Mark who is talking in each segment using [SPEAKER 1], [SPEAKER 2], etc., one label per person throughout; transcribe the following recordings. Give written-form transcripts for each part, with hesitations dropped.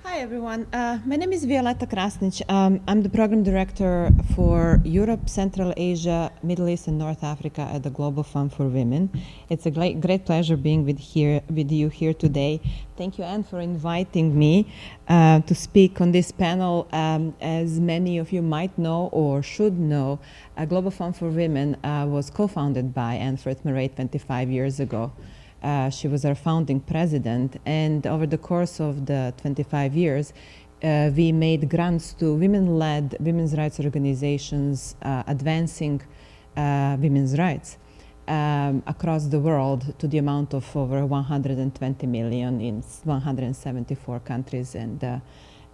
[SPEAKER 1] Hi, everyone. My name is Violeta Krasnic. I'm the program director for Europe, Central Asia, Middle East, and North Africa at the Global Fund for Women. It's a great pleasure being with you here today. Thank you, Anne, for inviting me to speak on this panel. As many of you might know or should know, Global Fund for Women was co-founded by Anne Frith-Murray 25 years ago. She was our founding president, and over the course of the 25 years, we made grants to women-led women's rights organizations advancing women's rights across the world to the amount of over 120 million in 174 countries and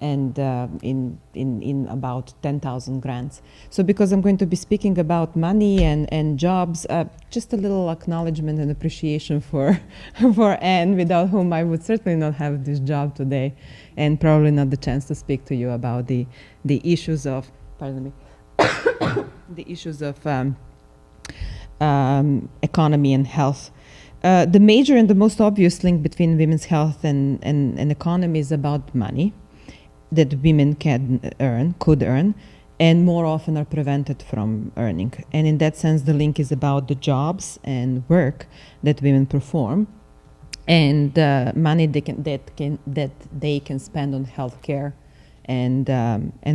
[SPEAKER 1] in about 10,000 grants. So because I'm going to be speaking about money and jobs, just a little acknowledgement and appreciation for Anne, without whom I would certainly not have this job today, and probably not the chance to speak to you about the issues of, pardon me, the issues of economy and health. The major and the most obvious link between women's health and economy is about money that women could earn, and more often are prevented from earning. And in that sense, the link is about the jobs and work that women perform, and money that they can spend on healthcare and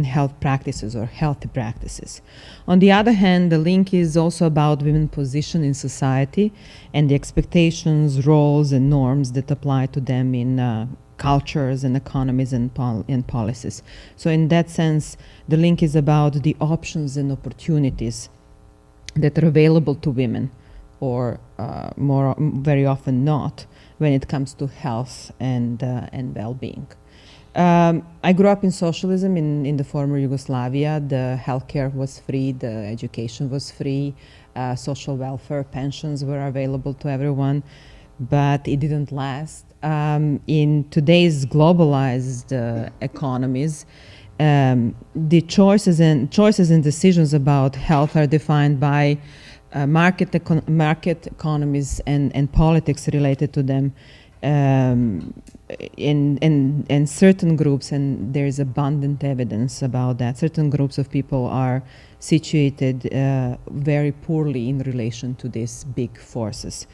[SPEAKER 1] health practices or healthy practices. On the other hand, the link is also about women's position in society and the expectations, roles, and norms that apply to them in cultures and economies and policies. So in that sense, the link is about the options and opportunities that are available to women, or very often not, when it comes to health and well-being. I grew up in socialism in the former Yugoslavia. The healthcare was free, the education was free, social welfare, pensions were available to everyone, but it didn't last. In today's globalized economies, the choices and decisions about health are defined by market economies and politics related to them, in certain groups, and there is abundant evidence about that. Certain groups of people are situated very poorly in relation to these big forces.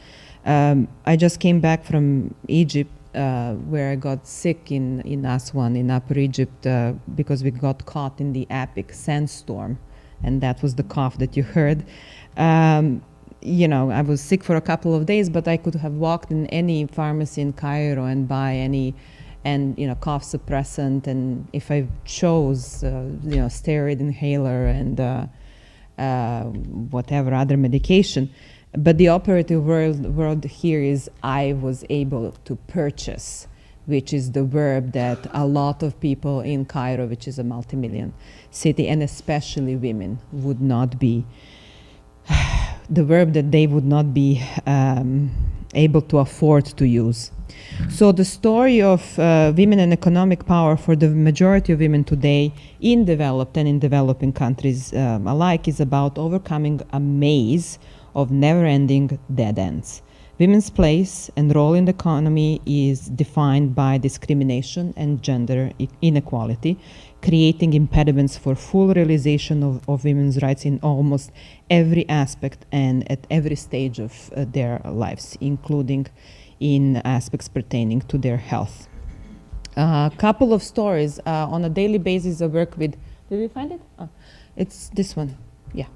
[SPEAKER 1] I just came back from Egypt, where I got sick in Aswan, in Upper Egypt, because we got caught in the epic sandstorm, and that was the cough that you heard. I was sick for a couple of days, but I could have walked in any pharmacy in Cairo and buy any, cough suppressant, and if I chose, steroid inhaler and whatever other medication. But the operative word here is I was able to purchase, which is the verb that a lot of people in Cairo, which is a multi-million city, and especially women, would not be, the verb that they would not be able to afford to use. So the story of women and economic power for the majority of women today in developed and in developing countries alike is about overcoming a maze of never-ending dead ends. Women's place and role in the economy is defined by discrimination and gender inequality, creating impediments for full realization of women's rights in almost every aspect and at every stage of their lives, including in aspects pertaining to their health. A couple of stories. On a daily basis, I work with, did we find it? Oh, it's this one, yeah.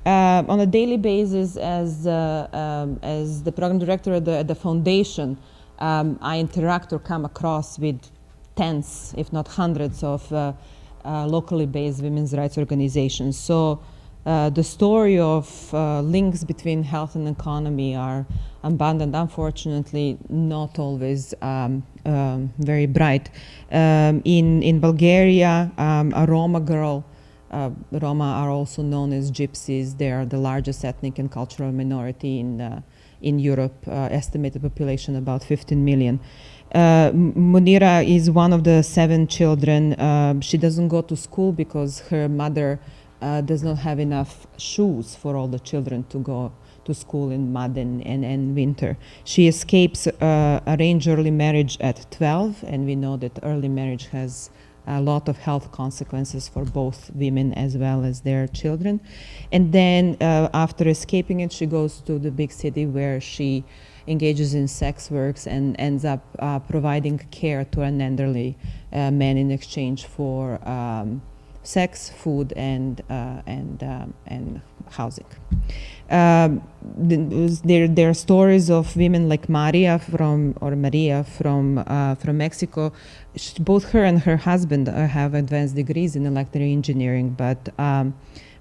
[SPEAKER 1] On a daily basis, as the program director at the foundation, I interact or come across with tens, if not hundreds, of locally based women's rights organizations. So the story of links between health and economy are abundant, unfortunately not always very bright. In Bulgaria, a Roma girl, Roma are also known as gypsies. They are the largest ethnic and cultural minority in Europe, estimated population about 15 million. Munira is one of the 7 children. She doesn't go to school because her mother does not have enough shoes for all the children to to school in mud and winter. She escapes arranged early marriage at 12, and we know that early marriage has a lot of health consequences for both women as well as their children. And then after escaping it, she goes to the big city where she engages in sex works and ends up providing care to an elderly man in exchange for sex, food, and housing. There are stories of women like Maria from Mexico. Both her and her husband have advanced degrees in electrical engineering, but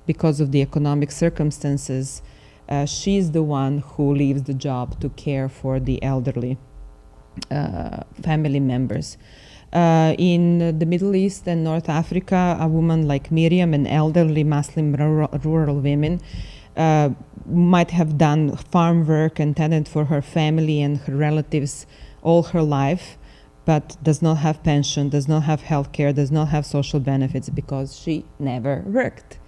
[SPEAKER 1] because of the economic circumstances, she's the one who leaves the job to care for the elderly family members. In the Middle East and North Africa, a woman like Miriam, an elderly Muslim rural women, might have done farm work and tended for her family and her relatives all her life, but does not have pension, does not have health care, does not have social benefits because she never worked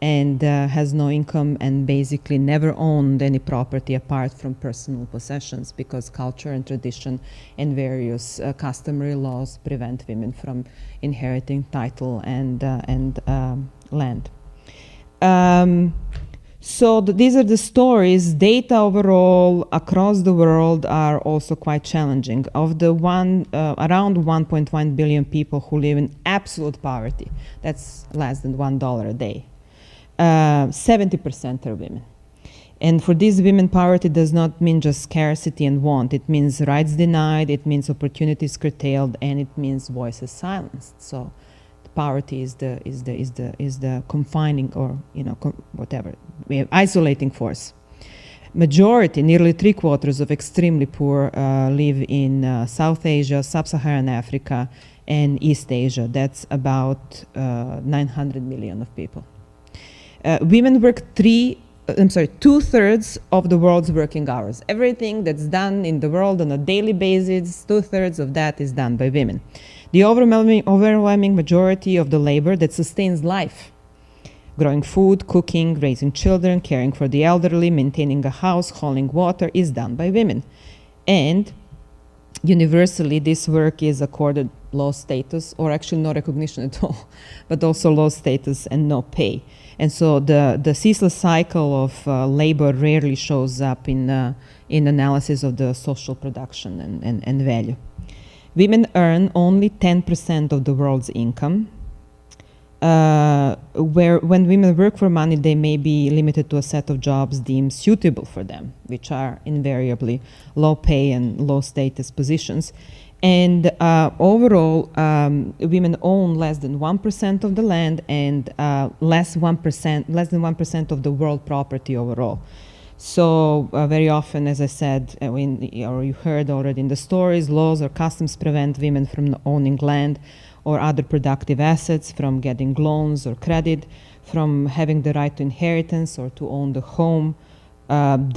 [SPEAKER 1] and has no income and basically never owned any property apart from personal possessions because culture and tradition and various customary laws prevent women from inheriting title and land. So these are the stories. Data overall across the world are also quite challenging. Of the around 1.1 billion people who live in absolute poverty, that's less than $1 a day, 70% are women. And for these women, poverty does not mean just scarcity and want. It means rights denied, it means opportunities curtailed, and it means voices silenced. So poverty is the confining or whatever, isolating force. Majority, nearly 3/4 of extremely poor live in South Asia, Sub-Saharan Africa, and East Asia. That's about 900 million of people. Women work 2/3 of the world's working hours. Everything that's done in the world on a daily basis, 2/3 of that is done by women. The overwhelming majority of the labor that sustains life, growing food, cooking, raising children, caring for the elderly, maintaining a house, hauling water, is done by women. And universally, this work is accorded low status, or actually no recognition at all, but also low status and no pay. And so the ceaseless cycle of labor rarely shows up in analysis of the social production and value. Women earn only 10% of the world's income. When women work for money, they may be limited to a set of jobs deemed suitable for them, which are invariably low pay and low status positions. And overall, women own less than 1% of the land and less than 1% of the world property overall. So very often, as I said, or you heard already in the stories, laws or customs prevent women from owning land or other productive assets, from getting loans or credit, from having the right to inheritance or to own the home.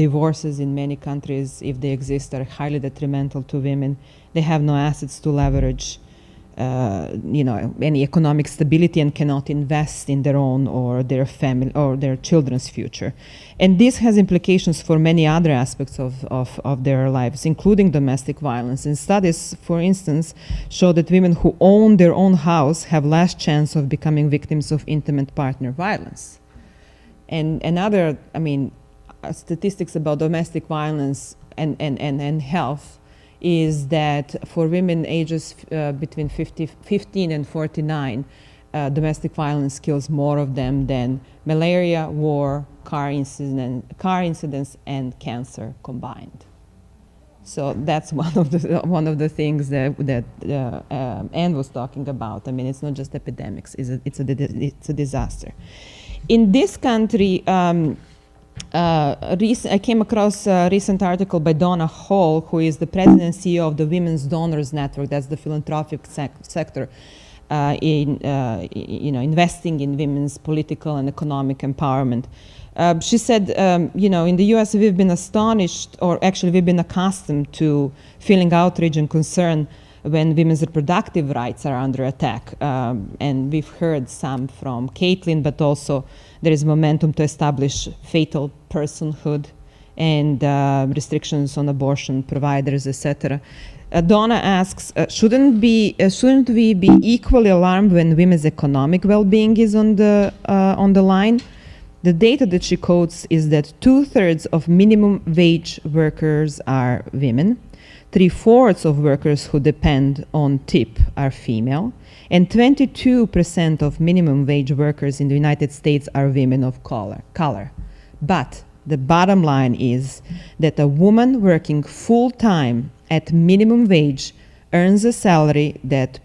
[SPEAKER 1] Divorces in many countries, if they exist, are highly detrimental to women. They have no assets to leverage any economic stability and cannot invest in their own or their family or their children's future. And this has implications for many other aspects of their lives, including domestic violence. And studies, for instance, show that women who own their own house have less chance of becoming victims of intimate partner violence. And other, statistics about domestic violence and health is that for women ages between 15 and 49, domestic violence kills more of them than malaria, war, car incidents, and cancer combined. So that's one of the things that Anne was talking about. It's not just epidemics; it's a disaster. In this country. I came across a recent article by Donna Hall, who is the president and CEO of the Women's Donors Network. That's the philanthropic sector investing in women's political and economic empowerment. She said, in the U.S. we've been astonished, or actually we've been accustomed to feeling outrage and concern when women's reproductive rights are under attack. And we've heard some from Caitlin, but also there is momentum to establish fatal personhood and restrictions on abortion providers, etc. Donna asks, shouldn't we be equally alarmed when women's economic well-being is on the line? The data that she quotes is that 2/3 of minimum wage workers are women, 3/4 of workers who depend on tip are female, and 22% of minimum wage workers in the United States are women of color. But the bottom line is that a woman working full-time at minimum wage earns a salary that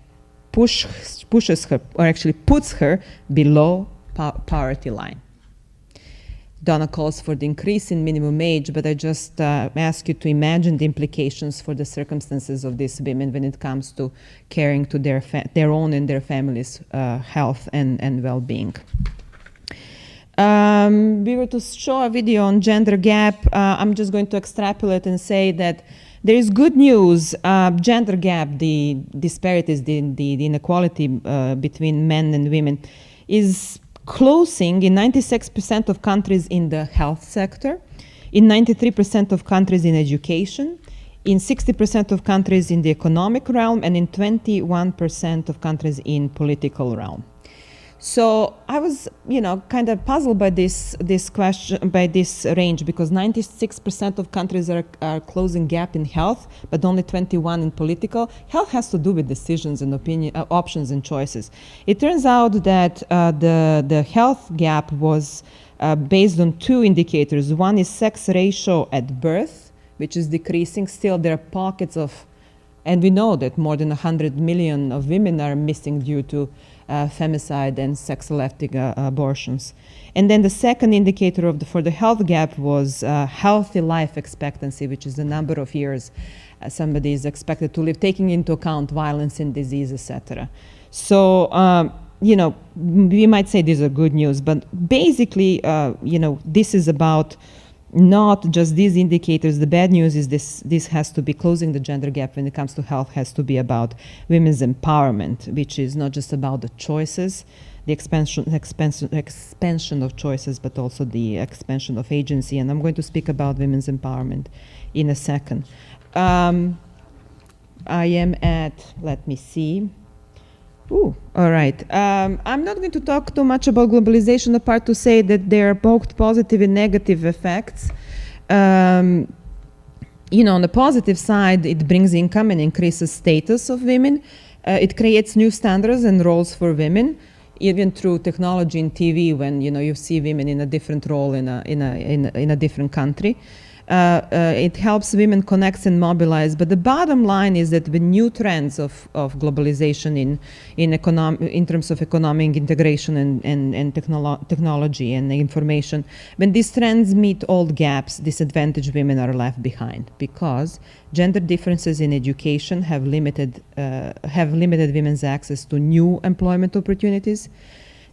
[SPEAKER 1] pushes her, or actually puts her, below poverty line. Donna calls for the increase in minimum wage, but I just ask you to imagine the implications for the circumstances of these women when it comes to caring to their own and their families' health and well-being. We were to show a video on gender gap. I'm just going to extrapolate and say that there is good news. Gender gap, the disparities, the inequality between men and women is closing in 96% of countries in the health sector, in 93% of countries in education, in 60% of countries in the economic realm, and in 21% of countries in political realm. So I was, kind of puzzled by this question, by this range, because 96% of countries are closing gap in health, but only 21 in political. Health has to do with decisions and options and choices. It turns out that the health gap was based on two indicators. One is sex ratio at birth, which is decreasing. Still, there are pockets of, and we know that more than 100 million of women are missing due to femicide and sex-selective abortions. And then the second indicator for the health gap was healthy life expectancy, which is the number of years somebody is expected to live, taking into account violence and disease, etc. So, we might say these are good news, but basically, this is about not just these indicators. The bad news is this has to be closing the gender gap when it comes to health, has to be about women's empowerment, which is not just about the choices, the expansion of choices, but also the expansion of agency. And I'm going to speak about women's empowerment in a second. I am at, let me see. All right. I'm not going to talk too much about globalization, apart to say that there are both positive and negative effects. On the positive side, it brings income and increases status of women. It creates new standards and roles for women, even through technology and TV. When you see women in a different role in a different country. It helps women connect and mobilize, but the bottom line is that the new trends of globalization in terms of economic integration and technology and information, when these trends meet old gaps, disadvantaged women are left behind, because gender differences in education have limited women's access to new employment opportunities.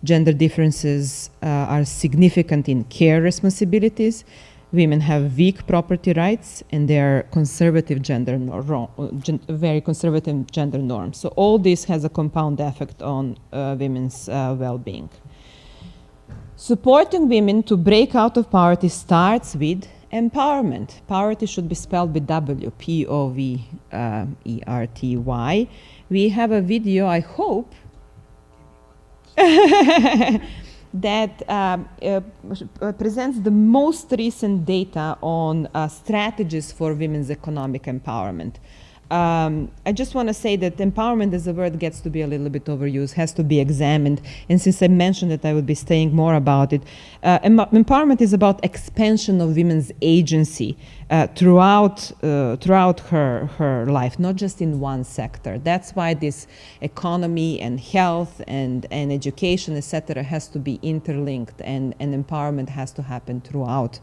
[SPEAKER 1] Gender differences are significant in care responsibilities. Women have weak property rights, and they are conservative very conservative gender norms. So all this has a compound effect on women's well-being. Supporting women to break out of poverty starts with empowerment. Poverty should be spelled with W, P-O-V-E-R-T-Y. We have a video, I hope, that presents the most recent data on strategies for women's economic empowerment. I just want to say that empowerment as a word gets to be a little bit overused, has to be examined. And since I mentioned that, I would be saying more about it. Empowerment is about expansion of women's agency throughout her life, not just in one sector. That's why this economy and health and education, etc., has to be interlinked, and empowerment has to happen throughout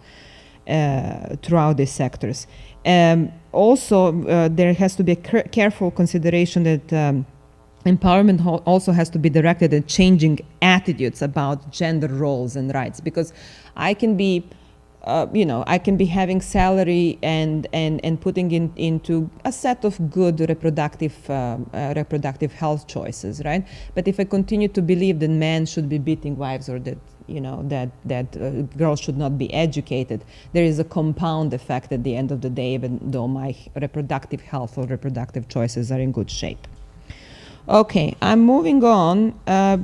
[SPEAKER 1] these sectors. Also, there has to be a careful consideration that empowerment also has to be directed at changing attitudes about gender roles and rights, because I can be having salary and putting into a set of good reproductive health choices, right? But if I continue to believe that men should be beating wives, or that girls should not be educated. There is a compound effect at the end of the day, even though my reproductive health or reproductive choices are in good shape. Okay, I'm moving on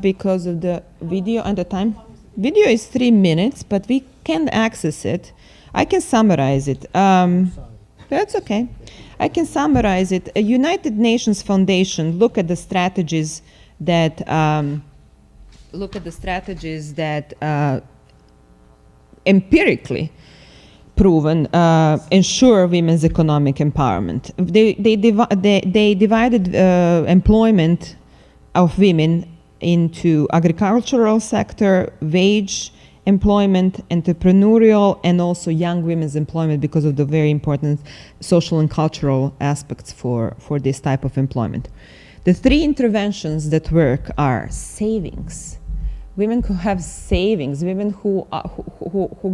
[SPEAKER 1] because of the video and the time. Video is 3 minutes, but we can't access it. I can summarize it. That's okay. I can summarize it. A United Nations Foundation look at the strategies that empirically proven ensure women's economic empowerment. They divided employment of women into agricultural sector, wage employment, entrepreneurial, and also young women's employment because of the very important social and cultural aspects for this type of employment. The 3 interventions that work are savings. Women who have savings, women who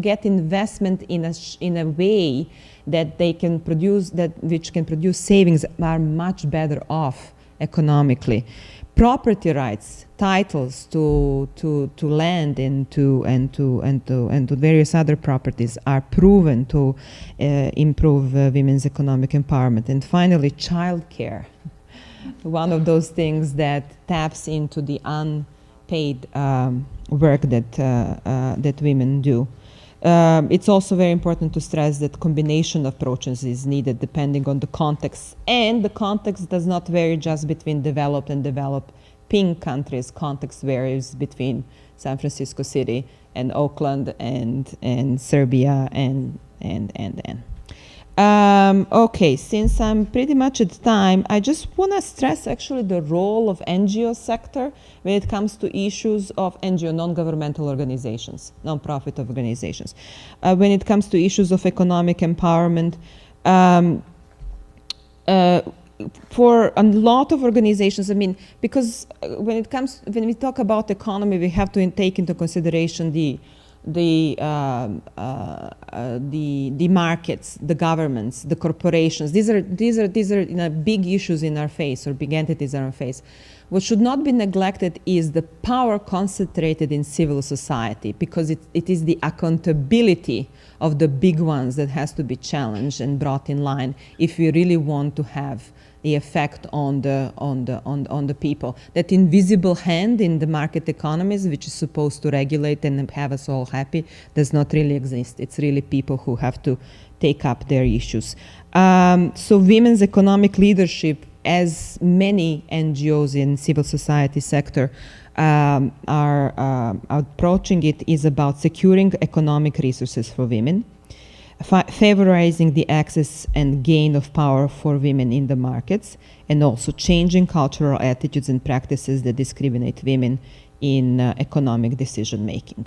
[SPEAKER 1] get investment in a way that they can produce, which can produce savings, are much better off economically. Property rights, titles to land and to various other properties are proven to improve women's economic empowerment. And finally, childcare, one of those things that taps into the unpaid work that women do. It's also very important to stress that combination of approaches is needed depending on the context. And the context does not vary just between developed and developing countries. Context varies between San Francisco City and Oakland and Serbia and. Okay, since I'm pretty much at time, I just want to stress actually the role of NGO sector when it comes to issues of NGO, non-governmental organizations, non-profit organizations. When it comes to issues of economic empowerment, for a lot of organizations, I mean, because when we talk about economy, we have to take into consideration the markets, the governments, the corporations. These are big issues in our face, or big entities in our face. What should not be neglected is the power concentrated in civil society, because it is the accountability of the big ones that has to be challenged and brought in line if we really want to have the effect on the people. That invisible hand in the market economies, which is supposed to regulate and have us all happy, does not really exist. It's really people who have to take up their issues. So women's economic leadership, as many NGOs in civil society sector are approaching it, is about securing economic resources for women, favorizing the access and gain of power for women in the markets, and also changing cultural attitudes and practices that discriminate women in economic decision making.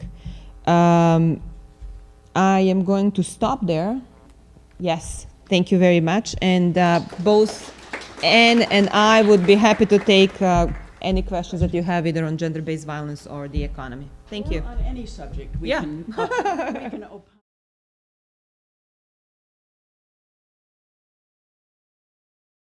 [SPEAKER 1] I am going to stop there. Yes, thank you very much. And both Anne and I would be happy to take any questions that you have either on gender-based violence or the economy. Thank you.
[SPEAKER 2] On any subject, we can opine.